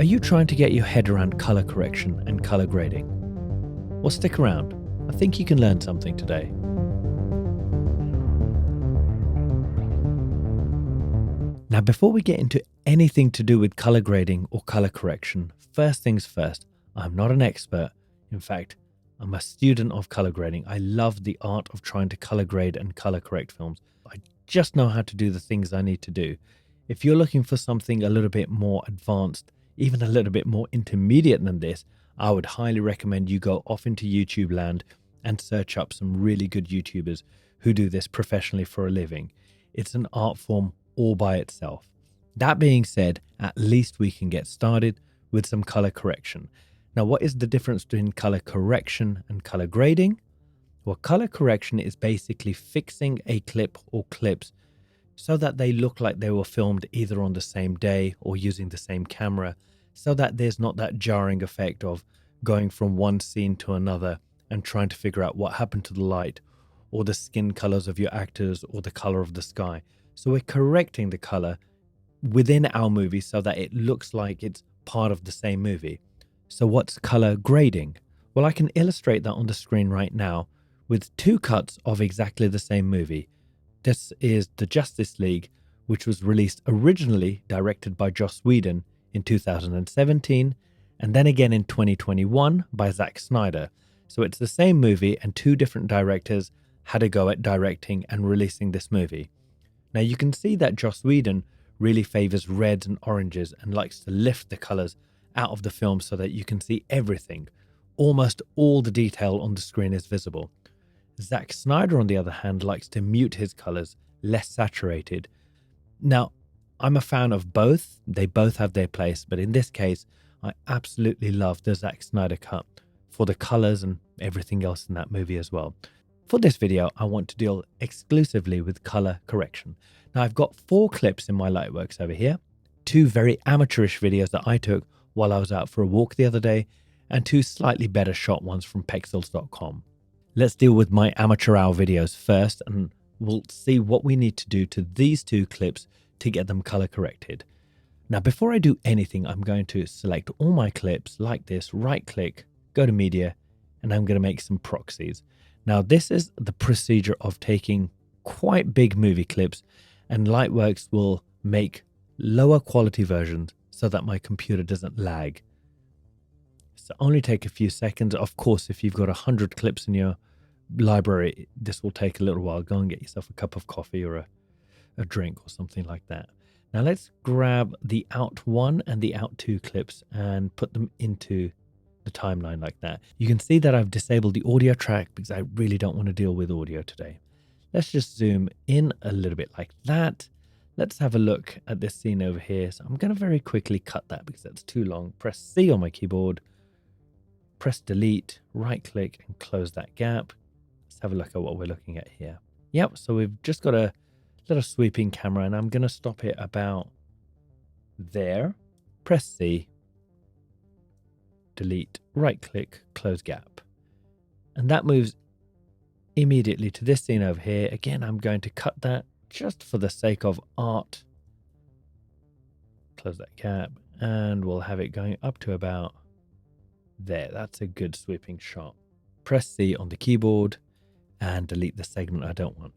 Are you trying to get your head around color correction and color grading? Well, stick around. I think you can learn something today. Now, before we get into anything to do with color grading or color correction, first things first, I'm not an expert. In fact, I'm a student of color grading. I love the art of trying to color grade and color correct films. I just know how to do the things I need to do. If you're looking for something a little bit more advanced, even a little bit more intermediate than this, I would highly recommend you go off into YouTube land and search up some really good YouTubers who do this professionally for a living. It's an art form all by itself. That being said, at least we can get started with some color correction. Now, what is the difference between color correction and color grading? Well, color correction is basically fixing a clip or clips so that they look like they were filmed either on the same day or using the same camera, so that there's not that jarring effect of going from one scene to another and trying to figure out what happened to the light or the skin colors of your actors or the color of the sky. So we're correcting the color within our movie so that it looks like it's part of the same movie. So what's color grading? Well, I can illustrate that on the screen right now with two cuts of exactly the same movie. This is the Justice League, which was released originally directed by Joss Whedon in 2017, and then again in 2021 by Zack Snyder. So it's the same movie and two different directors had a go at directing and releasing this movie. Now you can see that Joss Whedon really favors reds and oranges and likes to lift the colors out of the film so that you can see everything. Almost all the detail on the screen is visible. Zack Snyder, on the other hand, likes to mute his colors, less saturated. Now, I'm a fan of both. They both have their place, but in this case, I absolutely love the Zack Snyder cut for the colors and everything else in that movie as well. For this video, I want to deal exclusively with color correction. Now, I've got 4 clips in my Lightworks over here, 2 very amateurish videos that I took while I was out for a walk the other day, and 2 slightly better shot ones from pexels.com. Let's deal with my amateur hour videos first, and we'll see what we need to do to these 2 clips to get them color corrected. Now, before I do anything, I'm going to select all my clips like this, right click, go to media, and I'm going to make some proxies. Now, this is the procedure of taking quite big movie clips, and Lightworks will make lower quality versions so that my computer doesn't lag. So only take a few seconds. Of course, if you've got 100 clips in your library, this will take a little while. Go and get yourself a cup of coffee or a drink or something like that. Now let's grab the out 1 and the out 2 clips and put them into the timeline like that. You can see that I've disabled the audio track because I really don't want to deal with audio today. Let's just zoom in a little bit like that. Let's have a look at this scene over here. So I'm going to very quickly cut that because that's too long. Press C on my keyboard, press delete, right click and close that gap. Let's have a look at what we're looking at here. Yep, so we've just got a little sweeping camera and I'm going to stop it about there. Press C, delete, right click, close gap. And that moves immediately to this scene over here. Again, I'm going to cut that just for the sake of art. Close that gap and we'll have it going up to about there. That's a good sweeping shot. Press C on the keyboard and delete the segment I don't want.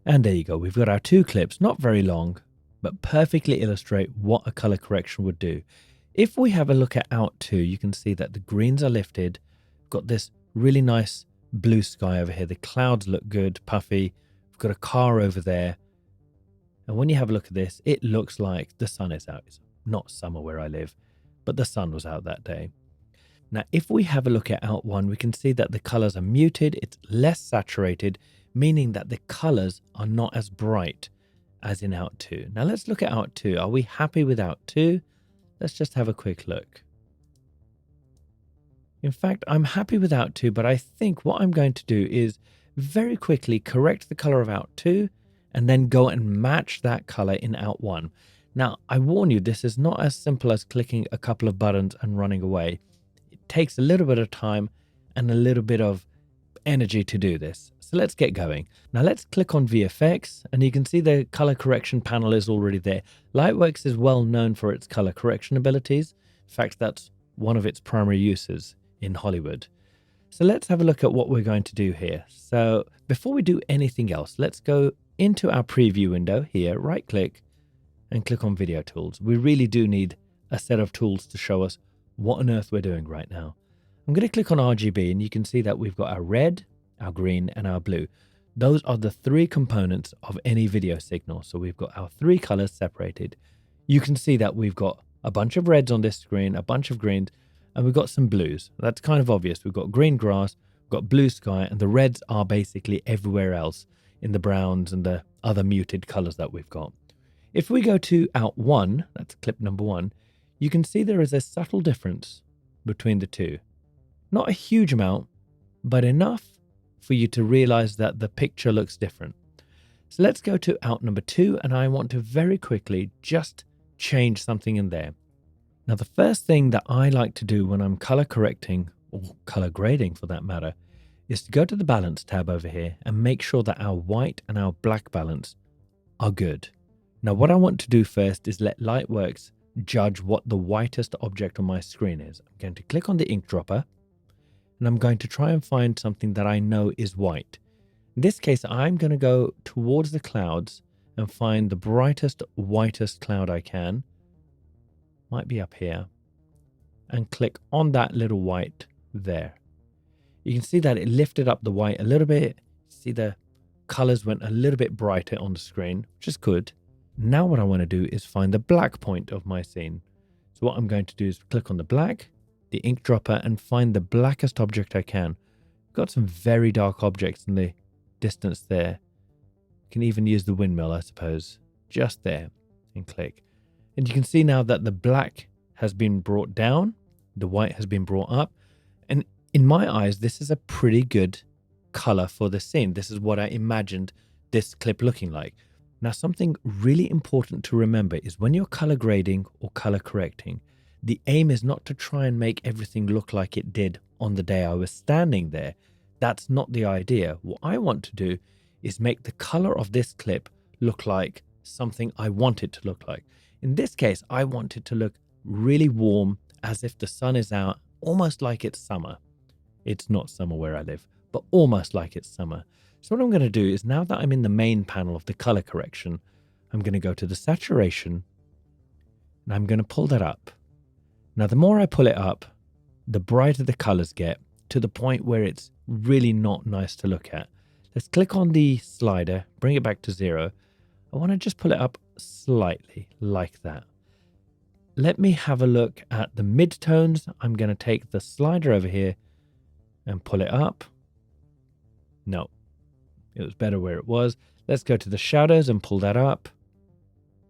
And there you go. We've got our 2 clips, not very long, but perfectly illustrate what a color correction would do. If we have a look at out 2, you can see that the greens are lifted. Got this really nice blue sky over here. The clouds look good, puffy. We've got a car over there. And when you have a look at this, it looks like the sun is out. It's not summer where I live, but the sun was out that day. Now, if we have a look at out 1, we can see that the colors are muted. It's less saturated, meaning that the colors are not as bright as in out 2. Now, let's look at out 2. Are we happy with out 2? Let's just have a quick look. In fact, I'm happy with out 2, but I think what I'm going to do is very quickly correct the color of out 2 and then go and match that color in out 1. Now, I warn you, this is not as simple as clicking a couple of buttons and running away. It takes a little bit of time and a little bit of energy to do this. So let's get going. Now let's click on VFX and you can see the color correction panel is already there. Lightworks is well known for its color correction abilities. In fact, that's one of its primary uses in Hollywood. So let's have a look at what we're going to do here. So before we do anything else, let's go into our preview window here, right click and click on video tools. We really do need a set of tools to show us what on earth we're doing right now. I'm going to click on RGB and you can see that we've got our red, our green and our blue. Those are the three components of any video signal. So we've got our three colors separated. You can see that we've got a bunch of reds on this screen, a bunch of greens, and we've got some blues. That's kind of obvious. We've got green grass, we've got blue sky, and the reds are basically everywhere else in the browns and the other muted colors that we've got. If we go to out 1, that's clip number 1, you can see there is a subtle difference between the two. Not a huge amount, but enough for you to realize that the picture looks different. So let's go to out number 2, and I want to very quickly just change something in there. Now, the first thing that I like to do when I'm color correcting, or color grading for that matter, is to go to the balance tab over here and make sure that our white and our black balance are good. Now, what I want to do first is let Lightworks judge what the whitest object on my screen is. I'm going to click on the ink dropper and I'm going to try and find something that I know is white. In this case, I'm going to go towards the clouds and find the brightest, whitest cloud I can. Might be up here, and click on that little white there. You can see that it lifted up the white a little bit. See the colors went a little bit brighter on the screen, which is good. Now what I want to do is find the black point of my scene. So what I'm going to do is click on the black, the ink dropper, and find the blackest object I can. Got some very dark objects in the distance there. Can even use the windmill, I suppose, just there, and click. And you can see now that the black has been brought down, the white has been brought up. And in my eyes, this is a pretty good color for the scene. This is what I imagined this clip looking like. Now, something really important to remember is when you're color grading or color correcting, the aim is not to try and make everything look like it did on the day I was standing there. That's not the idea. What I want to do is make the color of this clip look like something I want it to look like. In this case, I want it to look really warm, as if the sun is out, almost like it's summer. It's not summer where I live, but almost like it's summer. So what I'm going to do is, now that I'm in the main panel of the color correction, I'm going to go to the saturation and I'm going to pull that up. Now, the more I pull it up, the brighter the colors get, to the point where it's really not nice to look at. Let's click on the slider, bring it back to 0. I want to just pull it up slightly like that. Let me have a look at the midtones. I'm going to take the slider over here and pull it up. No, it was better where it was. Let's go to the shadows and pull that up.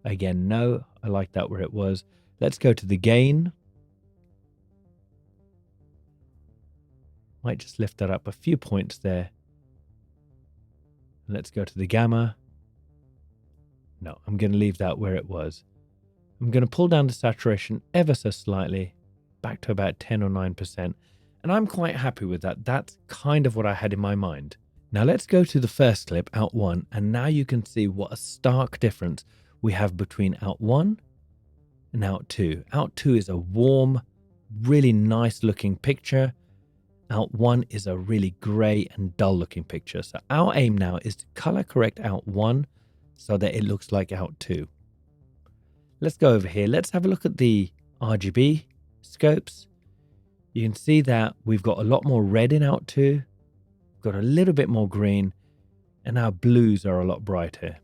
Again, no, I like that where it was. Let's go to the gain. Might just lift that up a few points there. Let's go to the gamma. No, I'm going to leave that where it was. I'm going to pull down the saturation ever so slightly, back to about 10 or 9%. And I'm quite happy with that. That's kind of what I had in my mind. Now let's go to the first clip, out 1. And now you can see what a stark difference we have between out 1 and out 2. Out 2 is a warm, really nice looking picture. Out 1 is a really grey and dull looking picture. So our aim now is to color correct out 1 so that it looks like out 2. Let's go over here. Let's have a look at the RGB scopes. You can see that we've got a lot more red in out 2. We've got a little bit more green, and our blues are a lot brighter.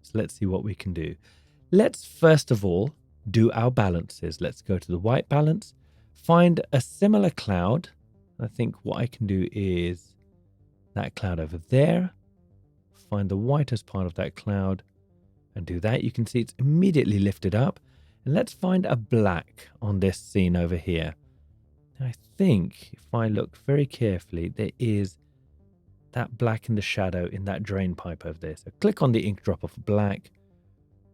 So let's see what we can do. Let's first of all do our balances. Let's go to the white balance, find a similar cloud. I think what I can do is that cloud over there, find the whitest part of that cloud and do that. You can see it's immediately lifted up. And let's find a black on this scene over here. I think if I look very carefully, there is that black in the shadow in that drain pipe over there. So click on the ink dropper for black,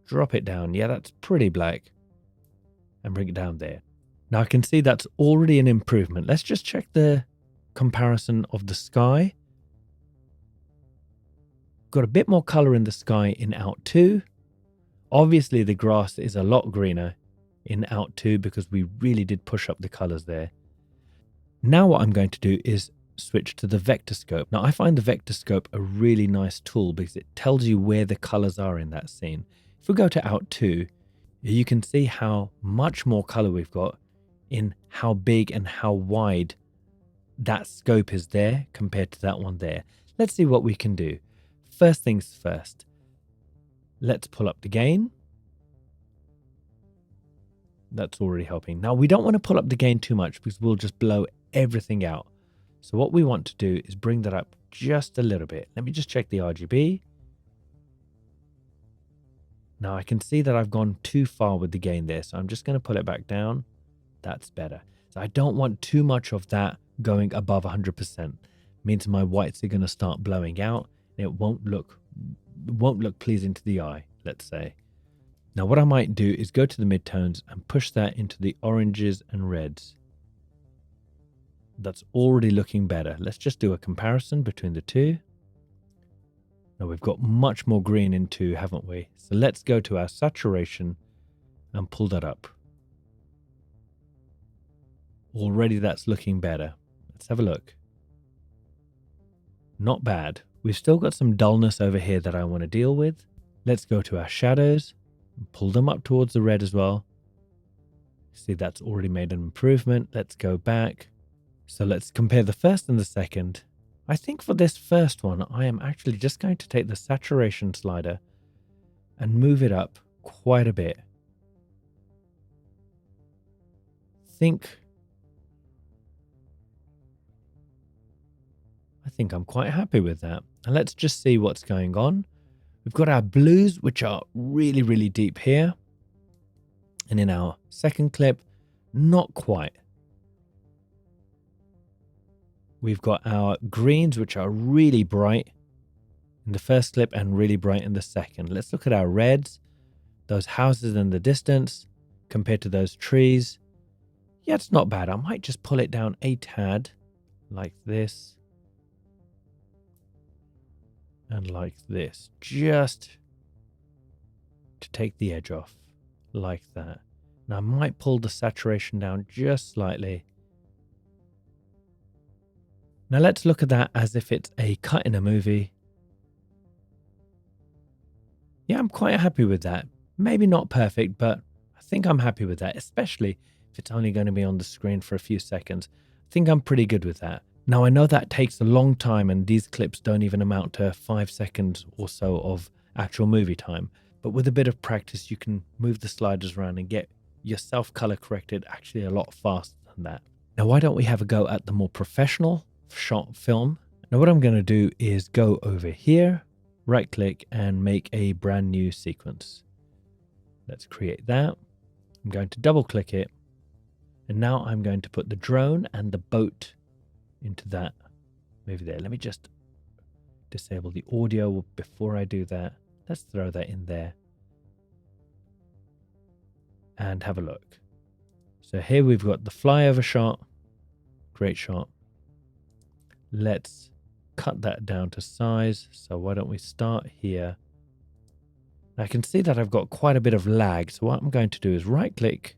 drop it down. Yeah, that's pretty black. And bring it down there. Now I can see that's already an improvement. Let's just check the comparison of the sky. Got a bit more color in the sky in out 2. Obviously the grass is a lot greener in out 2 because we really did push up the colors there. Now what I'm going to do is switch to the vector scope. Now I find the vector scope a really nice tool because it tells you where the colors are in that scene. If we go to out 2, you can see how much more color we've got in how big and how wide that scope is there compared to that one there. Let's see what we can do. First things first, let's pull up the gain. That's already helping. Now we don't want to pull up the gain too much because we'll just blow everything out. So what we want to do is bring that up just a little bit. Let me just check the RGB. Now I can see that I've gone too far with the gain there, so I'm just going to pull it back down. That's better. So I don't want too much of that going above 100%. Means my whites are going to start blowing out and it won't look pleasing to the eye, let's say. Now what I might do is go to the midtones and push that into the oranges and reds. That's already looking better. Let's just do a comparison between the two. Now we've got much more green in 2, haven't we? So let's go to our saturation and pull that up. Already that's looking better. Let's have a look. Not bad. We've still got some dullness over here that I want to deal with. Let's go to our shadows and pull them up towards the red as well. See, that's already made an improvement. Let's go back. So let's compare the first and the second. I think for this first one, I am actually just going to take the saturation slider and move it up quite a bit. I think I'm quite happy with that. And let's just see what's going on. We've got our blues, which are really, really deep here. And in our second clip, not quite. We've got our greens, which are really bright in the first clip and really bright in the second. Let's look at our reds, those houses in the distance compared to those trees. Yeah, it's not bad. I might just pull it down a tad like this and like this, just to take the edge off like that. Now I might pull the saturation down just slightly. Now let's look at that as if it's a cut in a movie. Yeah, I'm quite happy with that. Maybe not perfect, but I think I'm happy with that, especially if it's only going to be on the screen for a few seconds. I think I'm pretty good with that. Now I know that takes a long time and these clips don't even amount to 5 seconds or so of actual movie time. But with a bit of practice, you can move the sliders around and get yourself color corrected actually a lot faster than that. Now why don't we have a go at the more professional shot film? Now what I'm going to do is go over here, right click and make a brand new sequence. Let's create that. I'm going to double click it. And now I'm going to put the drone and the boat into that movie there. Let me just disable the audio before I do that. Let's throw that in there and have a look. So here we've got the flyover shot. Great shot. Let's cut that down to size. So why don't we start here? I can see that I've got quite a bit of lag. So what I'm going to do is right click.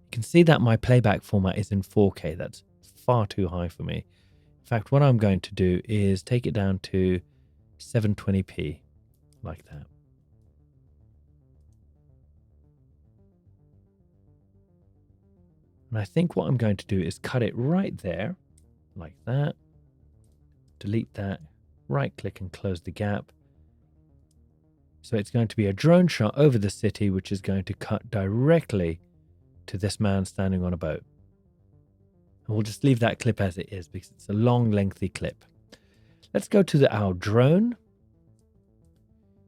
You can see that my playback format is in 4K. That's far too high for me. In fact, what I'm going to do is take it down to 720p like that. And I think what I'm going to do is cut it right there like that. Delete that, right click and close the gap. So it's going to be a drone shot over the city, which is going to cut directly to this man standing on a boat. And we'll just leave that clip as it is because it's a long, lengthy clip. Let's go to our drone.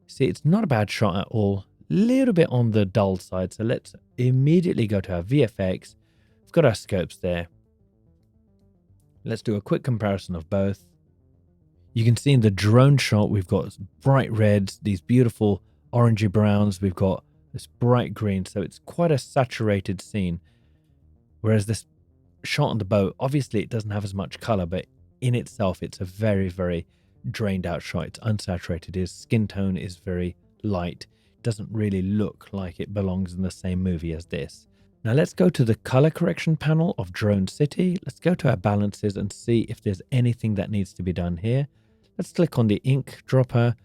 See, it's not a bad shot at all. Little bit on the dull side. So let's immediately go to our VFX. We've got our scopes there. Let's do a quick comparison of both. You can see in the drone shot, we've got bright reds, these beautiful orangey browns. We've got this bright green. So it's quite a saturated scene. Whereas this shot on the boat, obviously it doesn't have as much color, but in itself, it's a very, very drained out shot. It's unsaturated. His skin tone is very light. It doesn't really look like it belongs in the same movie as this. Now let's go to the color correction panel of Drone City. Let's go to our balances and see if there's anything that needs to be done here. Let's click on the ink dropper,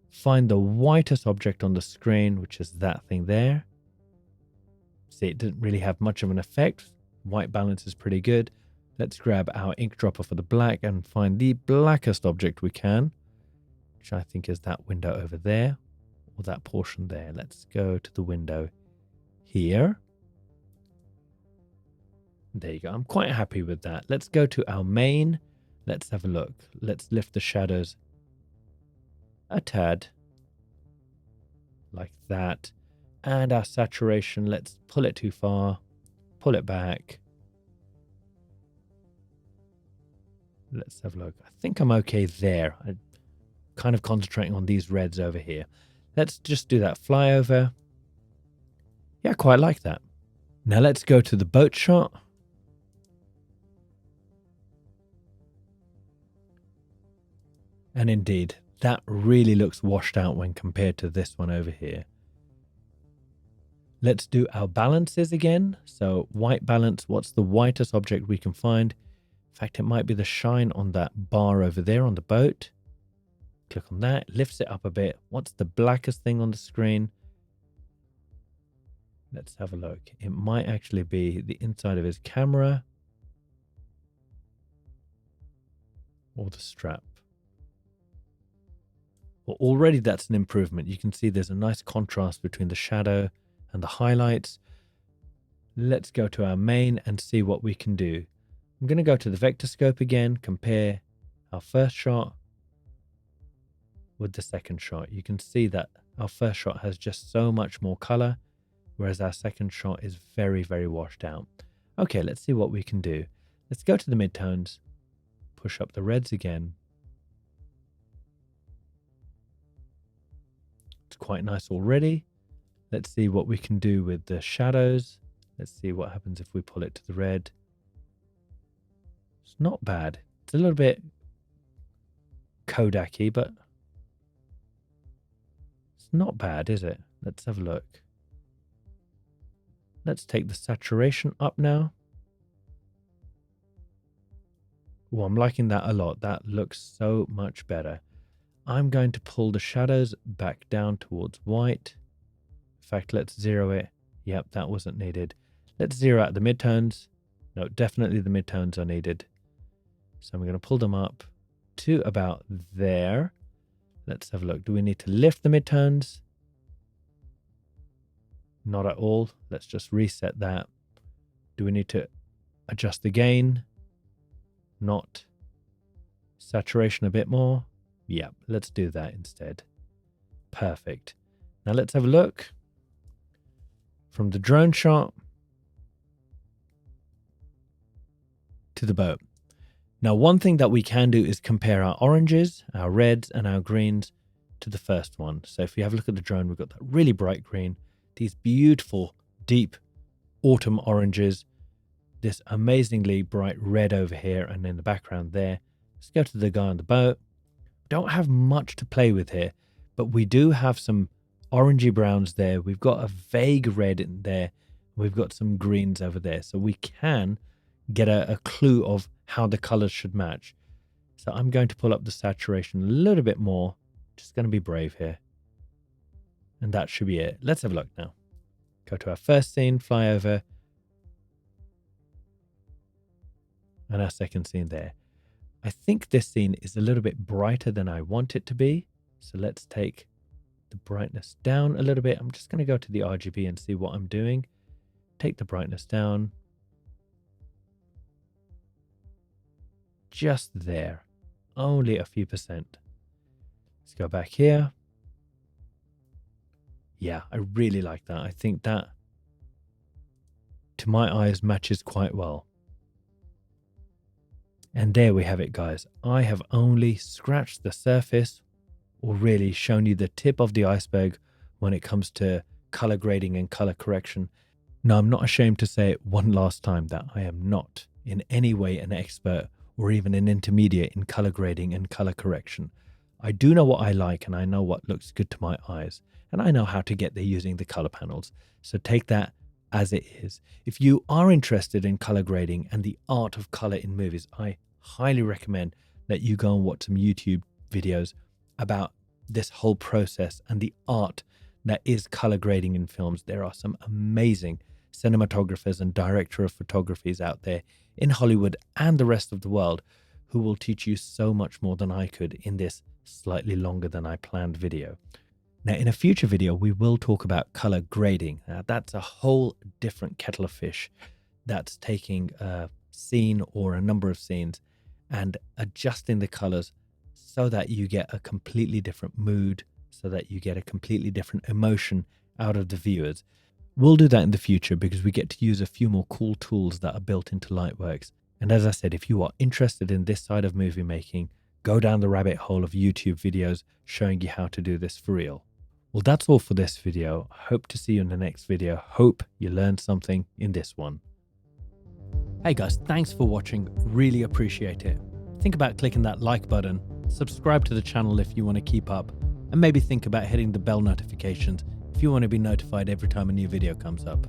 find the whitest object on the screen, which is that thing there. See, it didn't really have much of an effect. White balance is pretty good. Let's grab our ink dropper for the black and find the blackest object we can, which I think is that window over there, or that portion there. Let's go to the window here. There you go. I'm quite happy with that. Let's go to our main. Let's have a look. Let's lift the shadows a tad, like that. And our saturation, let's pull it too far, pull it back. Let's have a look. I think I'm okay there. I'm kind of concentrating on these reds over here. Let's just do that flyover. Yeah, I quite like that. Now let's go to the boat shot. And indeed, that really looks washed out when compared to this one over here. Let's do our balances again. So white balance, what's the whitest object we can find? In fact, it might be the shine on that bar over there on the boat. Click on that, lifts it up a bit. What's the blackest thing on the screen? Let's have a look. It might actually be the inside of his camera or the strap. Well, already that's an improvement. You can see there's a nice contrast between the shadow and the highlights. Let's go to our main and see what we can do. I'm going to go to the vector scope again, compare our first shot with the second shot. You can see that our first shot has just so much more color, whereas our second shot is very, very washed out. Okay, let's see what we can do. Let's go to the midtones, push up the reds again. It's quite nice already. Let's see what we can do with the shadows. Let's see what happens if we pull it to the red. It's not bad. It's a little bit Kodak-y, but it's not bad, is it? Let's have a look. Let's take the saturation up now. Oh, I'm liking that a lot. That looks so much better. I'm going to pull the shadows back down towards white. In fact, let's zero it. Yep, that wasn't needed. Let's zero out the midtones. No, definitely the midtones are needed. So I'm going to pull them up to about there. Let's have a look. Do we need to lift the midtones? Not at all. Let's just reset that. Do we need to adjust the gain? Not. Saturation a bit more? Yeah, let's do that instead. Perfect. Now let's have a look from the drone shot to the boat. Now, one thing that we can do is compare our oranges, our reds, and our greens to the first one. So if you have a look at the drone, we've got that really bright green, these beautiful, deep autumn oranges, this amazingly bright red over here, and in the background there. Let's go to the guy on the boat. Don't have much to play with here, but we do have some orangey browns there. We've got a vague red in there. We've got some greens over there. So we can get a clue of how the colors should match. So I'm going to pull up the saturation a little bit more. Just going to be brave here. And that should be it. Let's have a look now. Go to our first scene, fly over. And our second scene there. I think this scene is a little bit brighter than I want it to be. So let's take the brightness down a little bit. I'm just going to go to the RGB and see what I'm doing. Take the brightness down. Just there. Only a few percent. Let's go back here. Yeah, I really like that. I think that, to my eyes, matches quite well. And there we have it, guys. I have only scratched the surface, or really shown you the tip of the iceberg when it comes to color grading and color correction. Now, I'm not ashamed to say it one last time that I am not in any way an expert or even an intermediate in color grading and color correction. I do know what I like, and I know what looks good to my eyes, and I know how to get there using the color panels. So take that as it is. If you are interested in color grading and the art of color in movies, I highly recommend that you go and watch some YouTube videos about this whole process and the art that is color grading in films. There are some amazing cinematographers and director of photographies out there in Hollywood and the rest of the world who will teach you so much more than I could in this slightly longer than I planned video. Now, in a future video, we will talk about color grading. Now, that's a whole different kettle of fish. That's taking a scene or a number of scenes and adjusting the colors so that you get a completely different mood, so that you get a completely different emotion out of the viewers. We'll do that in the future because we get to use a few more cool tools that are built into Lightworks. And as I said, if you are interested in this side of movie making, go down the rabbit hole of YouTube videos showing you how to do this for real. Well, that's all for this video. Hope to see you in the next video. Hope you learned something in this one. Hey guys, thanks for watching. Really appreciate it. Think about clicking that like button, subscribe to the channel if you want to keep up, and maybe think about hitting the bell notifications if you want to be notified every time a new video comes up.